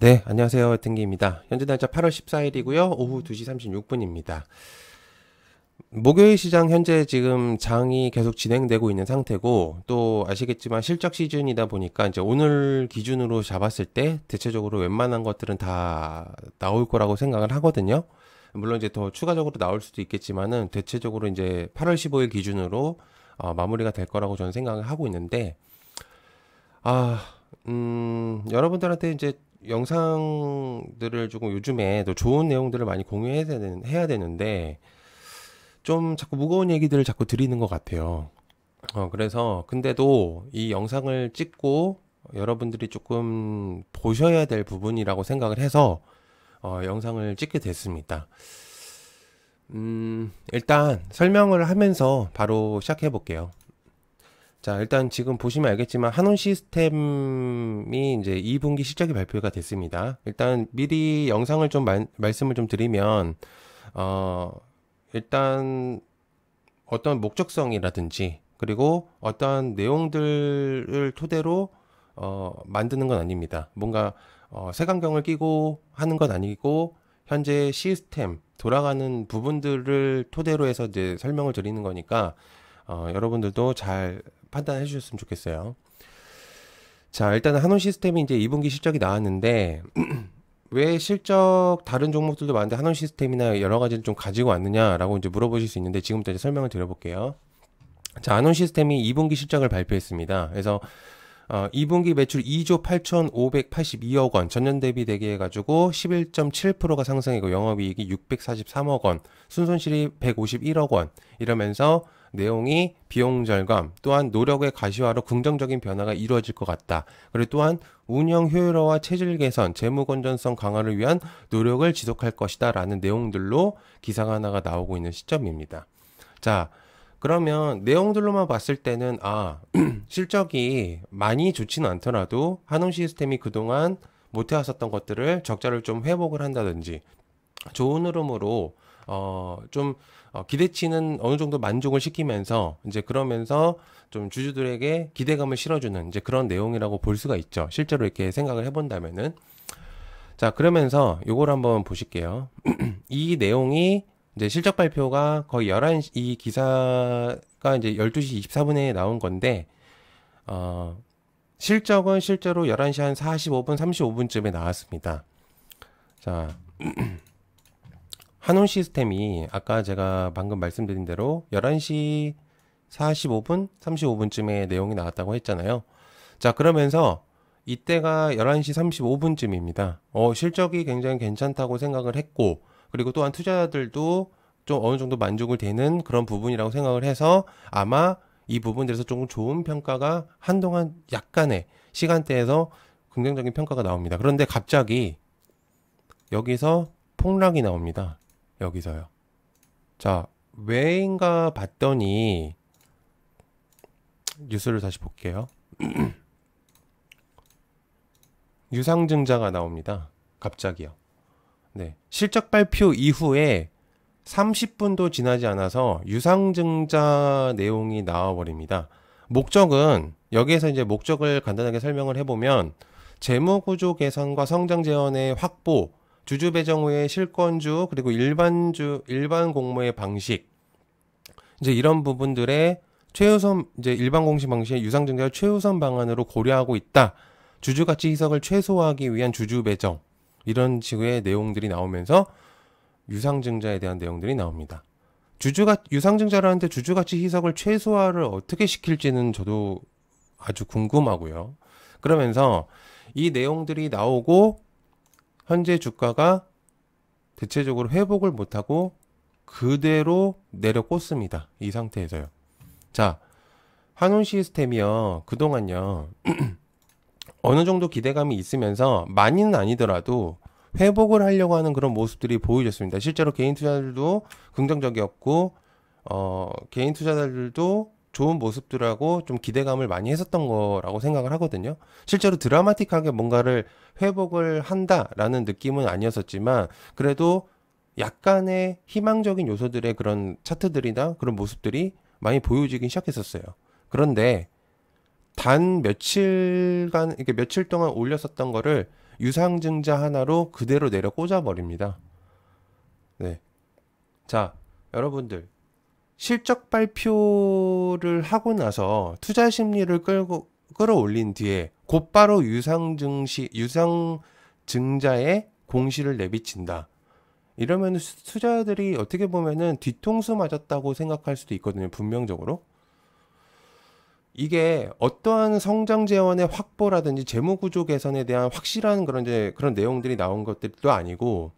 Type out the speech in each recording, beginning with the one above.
네, 안녕하세요. 탱기입니다. 현재 날짜 8월 14일이고요. 오후 2시 36분입니다. 목요일 시장 현재 지금 장이 계속 진행되고 있는 상태고, 또 아시겠지만 실적 시즌이다 보니까 이제 오늘 기준으로 잡았을 때 대체적으로 웬만한 것들은 다 나올 거라고 생각을 하거든요. 물론 이제 더 추가적으로 나올 수도 있겠지만은 대체적으로 이제 8월 15일 기준으로 마무리가 될 거라고 저는 생각을 하고 있는데, 아, 여러분들한테 이제 영상들을 조금 요즘에 또 좋은 내용들을 많이 해야 되는데, 좀 자꾸 무거운 얘기들을 자꾸 드리는 것 같아요. 그래서, 근데도 이 영상을 찍고 여러분들이 조금 보셔야 될 부분이라고 생각을 해서, 영상을 찍게 됐습니다. 일단 설명을 하면서 바로 시작해 볼게요. 자, 일단 지금 보시면 알겠지만 한온 시스템이 이제 2분기 실적이 발표가 됐습니다. 일단 미리 영상을 좀 말씀을 좀 드리면 어, 일단 어떤 목적성이라든지 그리고 어떠한 내용들을 토대로 만드는 건 아닙니다. 뭔가 색안경을 끼고 하는 건 아니고 현재 시스템 돌아가는 부분들을 토대로 해서 이제 설명을 드리는 거니까 여러분들도 잘 판단해 주셨으면 좋겠어요. 자, 일단은 한온 시스템이 이제 2분기 실적이 나왔는데, 왜 실적 다른 종목들도 많은데 한온 시스템이나 여러 가지를 좀 가지고 왔느냐라고 이제 물어보실 수 있는데, 지금부터 이제 설명을 드려볼게요. 자, 한온 시스템이 2분기 실적을 발표했습니다. 그래서 2분기 매출 2조 8,582억 원, 전년 대비 대비해가지고 11.7%가 상승이고 영업이익이 643억 원, 순손실이 151억 원 이러면서 내용이 비용 절감, 또한 노력의 가시화로 긍정적인 변화가 이루어질 것 같다. 그리고 또한 운영 효율화와 체질 개선, 재무 건전성 강화를 위한 노력을 지속할 것이다. 라는 내용들로 기사가 하나가 나오고 있는 시점입니다. 자, 그러면 내용들로만 봤을 때는 실적이 많이 좋지는 않더라도 한온 시스템이 그동안 못해왔었던 것들을 적자를 좀 회복을 한다든지 좋은 흐름으로 좀 기대치는 어느 정도 만족을 시키면서 이제 그러면서 좀 주주들에게 기대감을 실어주는 이제 그런 내용이라고 볼 수가 있죠. 실제로 이렇게 생각을 해본다면은. 자, 그러면서 요걸 한번 보실게요. 이 내용이 이제 실적 발표가 거의 11시, 이 기사가 이제 12시 24분에 나온 건데, 실적은 실제로 11시 한 45분, 35분쯤에 나왔습니다. 자, 한온 시스템이 아까 제가 방금 말씀드린 대로 11시 45분, 35분쯤에 내용이 나왔다고 했잖아요. 자, 그러면서 이때가 11시 35분쯤입니다. 실적이 굉장히 괜찮다고 생각을 했고, 그리고 또한 투자자들도 좀 어느 정도 만족을 되는 그런 부분이라고 생각을 해서 아마 이 부분들에서 조금 좋은 평가가 한동안 약간의 시간대에서 긍정적인 평가가 나옵니다. 그런데 갑자기 여기서 폭락이 나옵니다. 여기서요. 자, 왜인가 봤더니 뉴스를 다시 볼게요. 유상증자가 나옵니다. 갑자기요. 네. 실적 발표 이후에 30분도 지나지 않아서 유상증자 내용이 나와버립니다. 목적은, 여기에서 이제 목적을 간단하게 설명을 해보면, 재무구조 개선과 성장 재원의 확보, 주주 배정 후의 실권주, 그리고 일반 공모의 방식, 이제 이런 부분들의 최우선, 이제 일반 공시 방식의 유상증자를 최우선 방안으로 고려하고 있다. 주주 가치 희석을 최소화하기 위한 주주 배정. 이런 식의 내용들이 나오면서 유상증자에 대한 내용들이 나옵니다. 유상증자라는데 주주가치 희석을 최소화를 어떻게 시킬지는 저도 아주 궁금하고요. 그러면서 이 내용들이 나오고 현재 주가가 대체적으로 회복을 못하고 그대로 내려 꽂습니다. 이 상태에서요. 자, 한온 시스템이요. 그동안요. 어느 정도 기대감이 있으면서 많이는 아니더라도 회복을 하려고 하는 그런 모습들이 보여졌습니다. 실제로 개인 투자들도 긍정적이었고, 개인 투자자들도 좋은 모습들하고 좀 기대감을 많이 했었던 거라고 생각을 하거든요. 실제로 드라마틱하게 뭔가를 회복을 한다라는 느낌은 아니었었지만, 그래도 약간의 희망적인 요소들의 그런 차트들이나 그런 모습들이 많이 보여지긴 시작했었어요. 그런데 단 며칠간, 이렇게 며칠 동안 올렸었던 거를 유상증자 하나로 그대로 내려 꽂아버립니다. 네. 자, 여러분들. 실적 발표를 하고 나서 투자 심리를 끌어올린 뒤에 곧바로 유상증자의 공시를 내비친다. 이러면 투자자들이 어떻게 보면은 뒤통수 맞았다고 생각할 수도 있거든요. 분명적으로. 이게 어떠한 성장 재원의 확보라든지 재무 구조 개선에 대한 확실한 그런 내용들이 나온 것들도 아니고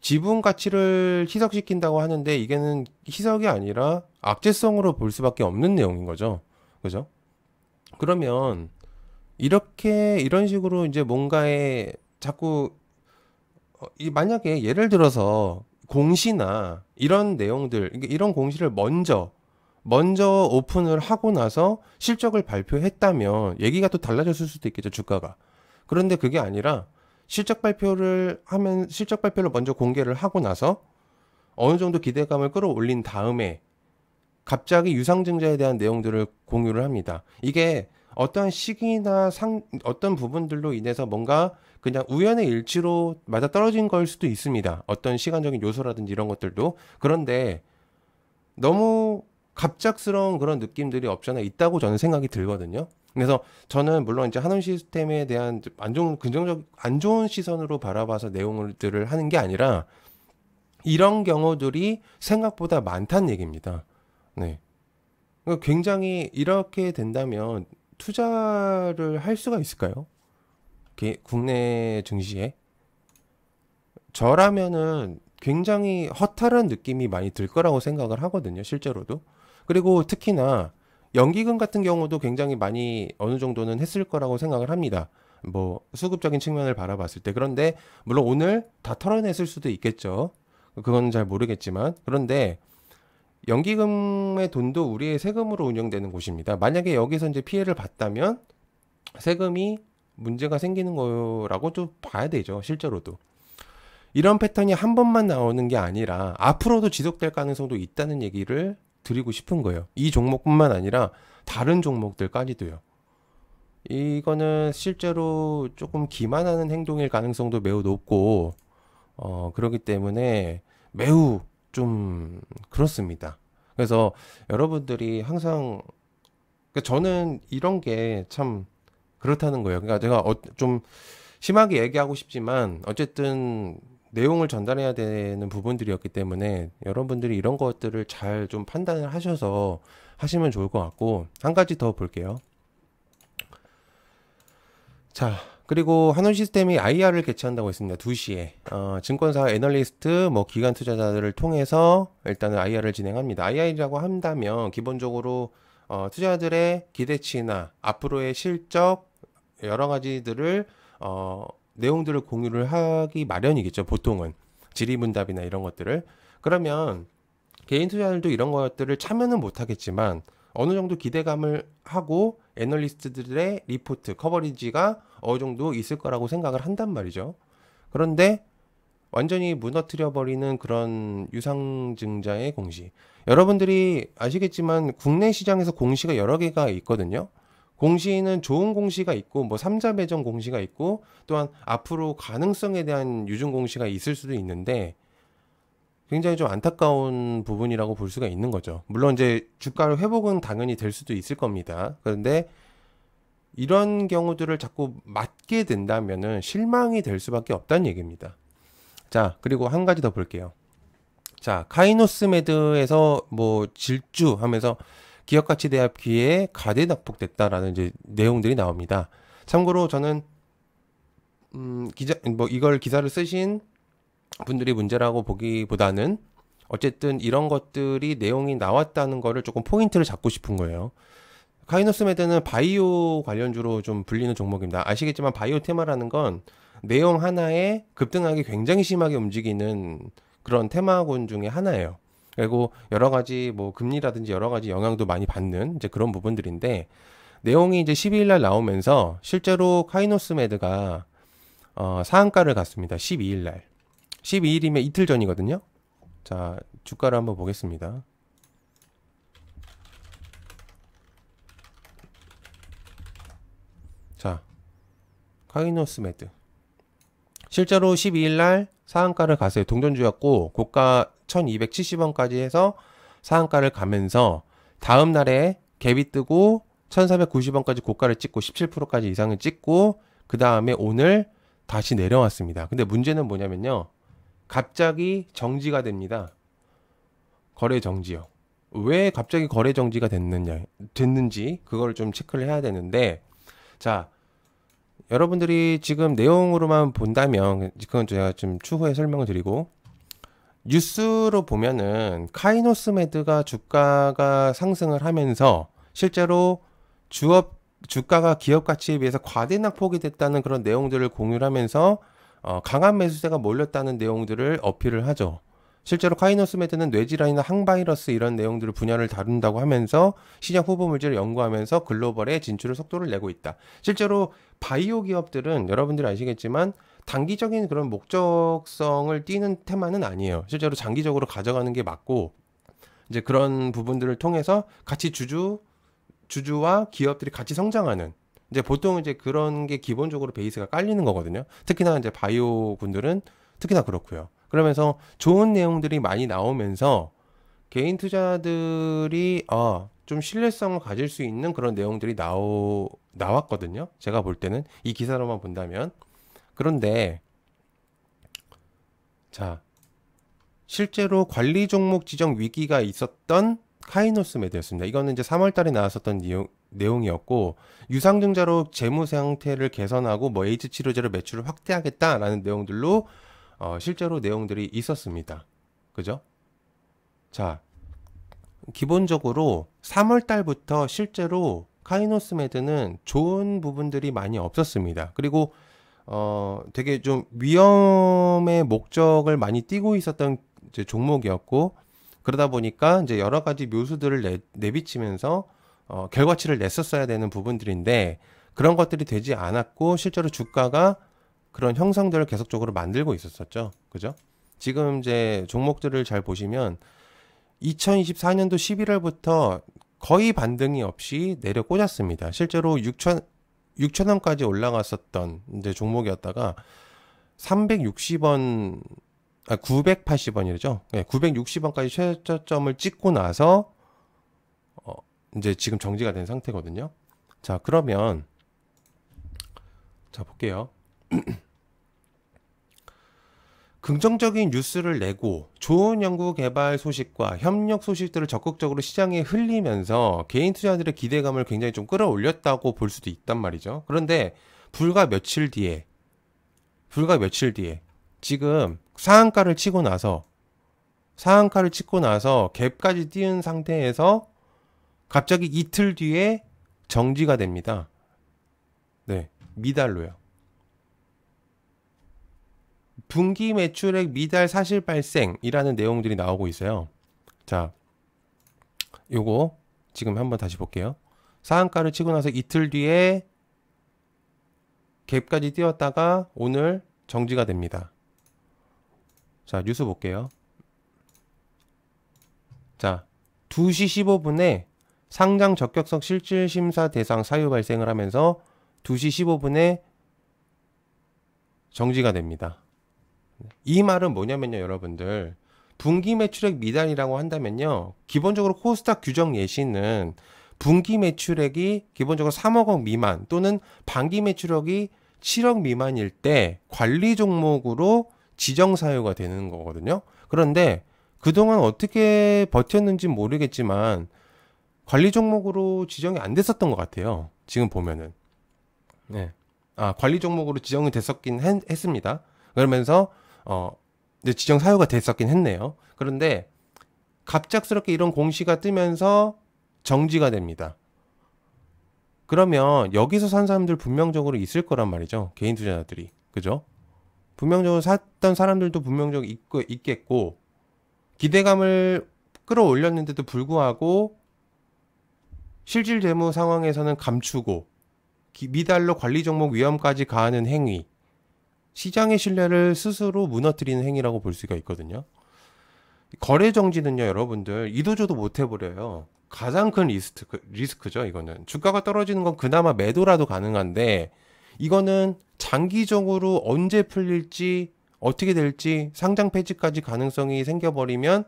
지분 가치를 희석시킨다고 하는데 이게는 희석이 아니라 악재성으로 볼 수밖에 없는 내용인 거죠. 그죠? 그러면 이런 식으로 이제 뭔가에 자꾸 만약에 예를 들어서 공시나 이런 내용들, 이런 공시를 먼저 오픈을 하고 나서 실적을 발표했다면 얘기가 또 달라졌을 수도 있겠죠, 주가가. 그런데 그게 아니라 실적 발표를 먼저 공개를 하고 나서 어느 정도 기대감을 끌어올린 다음에 갑자기 유상증자에 대한 내용들을 공유를 합니다. 이게 어떠한 시기나 어떤 부분들로 인해서 뭔가 그냥 우연의 일치로 맞아떨어진 걸 수도 있습니다. 어떤 시간적인 요소라든지 이런 것들도. 그런데 너무 갑작스러운 그런 느낌들이 없잖아 있다고 저는 생각이 들거든요. 그래서 저는 물론 이제 한원 시스템에 대한 안 좋은 시선으로 바라봐서 내용들을 하는 게 아니라 이런 경우들이 생각보다 많다는 얘기입니다. 네. 굉장히 이렇게 된다면 투자를 할 수가 있을까요? 국내 증시에? 저라면은 굉장히 허탈한 느낌이 많이 들 거라고 생각을 하거든요, 실제로도. 그리고 특히나 연기금 같은 경우도 굉장히 많이 어느 정도는 했을 거라고 생각을 합니다. 뭐 수급적인 측면을 바라봤을 때. 그런데 물론 오늘 다 털어냈을 수도 있겠죠. 그건 잘 모르겠지만. 그런데 연기금의 돈도 우리의 세금으로 운영되는 곳입니다. 만약에 여기서 이제 피해를 봤다면 세금이 문제가 생기는 거라고 좀 봐야 되죠, 실제로도. 이런 패턴이 한 번만 나오는 게 아니라 앞으로도 지속될 가능성도 있다는 얘기를 드리고 싶은 거예요. 이 종목뿐만 아니라 다른 종목들까지도요. 이거는 실제로 조금 기만하는 행동일 가능성도 매우 높고, 그렇기 때문에 매우 좀 그렇습니다. 그래서 여러분들이 항상, 그러니까 저는 이런 게 참 그렇다는 거예요. 그러니까 제가 좀 심하게 얘기하고 싶지만 어쨌든 내용을 전달해야 되는 부분들이었기 때문에 여러분들이 이런 것들을 잘 좀 판단을 하셔서 하시면 좋을 것 같고, 한 가지 더 볼게요. 자, 그리고 한원 시스템이 IR을 개최한다고 했습니다. 2시에. 증권사 애널리스트, 기관 투자자들을 통해서 일단은 IR을 진행합니다. IR이라고 한다면 기본적으로 투자자들의 기대치나 앞으로의 실적 여러 가지들을 내용들을 공유를 하기 마련이겠죠. 보통은 질의응답이나 이런 것들을. 그러면 개인 투자자들도 이런 것들을 참여는 못하겠지만 어느 정도 기대감을 하고 애널리스트들의 리포트, 커버리지가 어느 정도 있을 거라고 생각을 한단 말이죠. 그런데 완전히 무너뜨려버리는 그런 유상증자의 공시. 여러분들이 아시겠지만 국내 시장에서 공시가 여러 개가 있거든요. 공시는 좋은 공시가 있고 삼자 배정 공시가 있고 또한 앞으로 가능성에 대한 유증 공시가 있을 수도 있는데 굉장히 좀 안타까운 부분이라고 볼 수가 있는 거죠. 물론 이제 주가 회복은 당연히 될 수도 있을 겁니다. 그런데 이런 경우들을 자꾸 맞게 된다면은 실망이 될 수밖에 없다는 얘기입니다. 자, 그리고 한 가지 더 볼게요. 자, 카이노스메드에서 질주하면서 기업가치 대합기에 가대 낙폭됐다라는 이제 내용들이 나옵니다. 참고로 저는 이걸 기사를 쓰신 분들이 문제라고 보기보다는 어쨌든 이런 것들이 내용이 나왔다는 거를 조금 포인트를 잡고 싶은 거예요. 카이노스메드는 바이오 관련주로 좀 불리는 종목입니다. 아시겠지만 바이오 테마라는 건 내용 하나에 급등하기 굉장히 심하게 움직이는 그런 테마군 중에 하나예요. 그리고 여러 가지 금리라든지 여러 가지 영향도 많이 받는 이제 그런 부분들인데, 내용이 이제 12일 날 나오면서 실제로 카이노스메드가 상한가를 갔습니다. 12일 날. 12일이면 이틀 전이거든요. 자, 주가를 한번 보겠습니다. 자, 카이노스메드. 실제로 12일 날 상한가를 갔어요. 동전주였고 고가 1270원까지 해서 상한가를 가면서 다음 날에 갭이 뜨고 1490원까지 고가를 찍고 17%까지 이상을 찍고 그 다음에 오늘 다시 내려왔습니다. 근데 문제는 뭐냐면요. 갑자기 정지가 됩니다. 거래 정지요. 왜 갑자기 거래 정지가 됐는지 그걸 좀 체크를 해야 되는데, 자, 여러분들이 지금 내용으로만 본다면 그건 제가 좀 추후에 설명을 드리고, 뉴스로 보면은 카이노스메드가 주가가 상승을 하면서 실제로 주가가 기업 가치에 비해서 과대 낙폭이 됐다는 그런 내용들을 공유를 하면서 강한 매수세가 몰렸다는 내용들을 어필을 하죠. 실제로 카이노스메드는 뇌질환이나 항바이러스 이런 내용들을 분야를 다룬다고 하면서 시장 후보 물질을 연구하면서 글로벌에 진출을 속도를 내고 있다. 실제로 바이오 기업들은 여러분들이 아시겠지만 단기적인 그런 목적성을 띠는 테마는 아니에요. 실제로 장기적으로 가져가는 게 맞고, 이제 그런 부분들을 통해서 같이 주주와 기업들이 같이 성장하는, 이제 보통 이제 그런 게 기본적으로 베이스가 깔리는 거거든요. 특히나 이제 바이오 군들은 특히나 그렇고요. 그러면서 좋은 내용들이 많이 나오면서 개인 투자들이 좀 신뢰성을 가질 수 있는 그런 내용들이 나왔거든요. 제가 볼 때는 이 기사로만 본다면. 그런데 자, 실제로 관리 종목 지정 위기가 있었던 카이노스메드였습니다. 이거는 이제 3월 달에 나왔었던 내용이었고, 유상증자로 재무 상태를 개선하고 뭐 에이즈 치료제로 매출을 확대하겠다라는 내용들로 실제로 내용들이 있었습니다. 그죠? 자, 기본적으로 3월 달부터 실제로 카이노스메드는 좋은 부분들이 많이 없었습니다. 그리고 되게 좀 위험의 목적을 많이 띠고 있었던 이제 종목이었고, 그러다 보니까 이제 여러 가지 묘수들을 내비치면서 결과치를 냈었어야 되는 부분들인데, 그런 것들이 되지 않았고 실제로 주가가 그런 형성들을 계속적으로 만들고 있었었죠. 그죠? 지금 이제 종목들을 잘 보시면 2024년도 11월부터 거의 반등이 없이 내려 꽂았습니다. 실제로 6,000원까지 올라갔었던 이제 종목이었다가 360원, 980원이죠. 네, 960원까지 최저점을 찍고 나서 이제 지금 정지가 된 상태거든요. 자, 그러면 자, 볼게요. 긍정적인 뉴스를 내고 좋은 연구 개발 소식과 협력 소식들을 적극적으로 시장에 흘리면서 개인 투자들의 기대감을 굉장히 좀 끌어올렸다고 볼 수도 있단 말이죠. 그런데 불과 며칠 뒤에 지금 상한가를 치고 나서 갭까지 띄운 상태에서 갑자기 이틀 뒤에 정지가 됩니다. 네, 미달로요. 분기 매출액 미달 사실 발생이라는 내용들이 나오고 있어요. 자, 요거 지금 한번 다시 볼게요. 상한가를 치고 나서 이틀 뒤에 갭까지 띄웠다가 오늘 정지가 됩니다. 자, 뉴스 볼게요. 자, 2시 15분에 상장 적격성 실질 심사 대상 사유 발생을 하면서 2시 15분에 정지가 됩니다. 이 말은 뭐냐면요, 여러분들. 분기 매출액 미달이라고 한다면요, 기본적으로 코스닥 규정 예시는 분기 매출액이 기본적으로 3억 원 미만 또는 반기 매출액이 7억 미만일 때 관리 종목으로 지정 사유가 되는 거거든요. 그런데 그동안 어떻게 버텼는지 모르겠지만 관리 종목으로 지정이 안 됐었던 것 같아요. 지금 보면은. 네. 관리 종목으로 지정이 됐었긴 했습니다. 그러면서 이제 지정 사유가 됐었긴 했네요. 그런데 갑작스럽게 이런 공시가 뜨면서 정지가 됩니다. 그러면 여기서 산 사람들 분명적으로 있을 거란 말이죠. 개인 투자자들이. 그죠? 분명적으로 샀던 사람들도 분명적으로 있겠고, 기대감을 끌어올렸는데도 불구하고 실질 재무 상황에서는 감추고 미달로 관리 종목 위험까지 가하는 행위, 시장의 신뢰를 스스로 무너뜨리는 행위라고 볼 수가 있거든요. 거래 정지는요, 여러분들 이도저도 못 해버려요. 가장 큰 리스크죠. 이거는 주가가 떨어지는 건 그나마 매도라도 가능한데, 이거는 장기적으로 언제 풀릴지 어떻게 될지 상장 폐지까지 가능성이 생겨버리면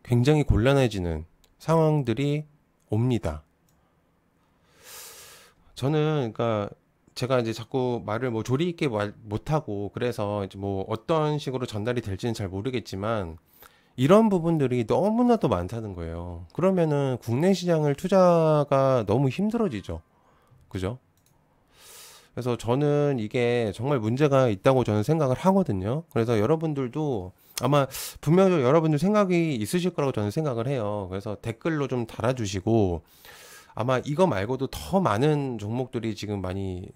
굉장히 곤란해지는 상황들이 옵니다. 저는 그러니까 제가 이제 자꾸 말을 뭐 조리 있게 말 못하고 그래서 이제 뭐 어떤 식으로 전달이 될지는 잘 모르겠지만 이런 부분들이 너무나도 많다는 거예요. 그러면은 국내 시장을 투자가 너무 힘들어지죠. 그죠? 그래서 저는 이게 정말 문제가 있다고 저는 생각을 하거든요. 그래서 여러분들도 아마 분명히 여러분들 생각이 있으실 거라고 저는 생각을 해요. 그래서 댓글로 좀 달아주시고 아마 이거 말고도 더 많은 종목들이 지금 많이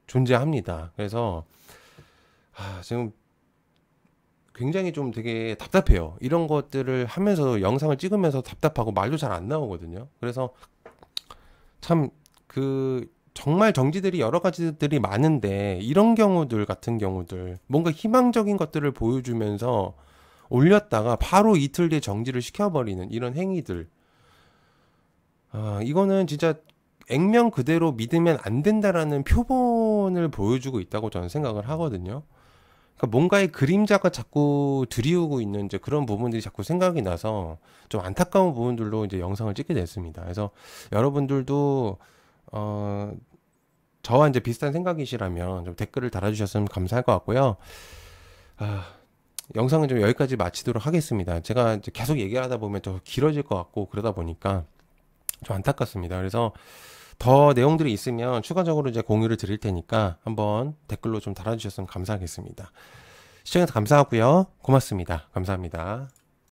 존재합니다. 그래서 지금 굉장히 좀 되게 답답해요. 이런 것들을 하면서 영상을 찍으면서 답답하고 말도 잘 안 나오거든요. 그래서 참 정말 정지들이 여러 가지들이 많은데 이런 경우들 같은 경우들 뭔가 희망적인 것들을 보여주면서 올렸다가 바로 이틀 뒤에 정지를 시켜버리는 이런 행위들, 이거는 진짜 액면 그대로 믿으면 안 된다라는 표본을 보여주고 있다고 저는 생각을 하거든요. 그러니까 뭔가의 그림자가 자꾸 드리우고 있는 이제 그런 부분들이 자꾸 생각이 나서 좀 안타까운 부분들로 이제 영상을 찍게 됐습니다. 그래서 여러분들도 저와 이제 비슷한 생각이시라면 좀 댓글을 달아주셨으면 감사할 것 같고요. 영상은 좀 여기까지 마치도록 하겠습니다. 제가 이제 계속 얘기하다 보면 더 길어질 것 같고 그러다 보니까 좀 안타깝습니다. 그래서 더 내용들이 있으면 추가적으로 이제 공유를 드릴 테니까 한번 댓글로 좀 달아주셨으면 감사하겠습니다. 시청해서 감사하고요. 고맙습니다. 감사합니다.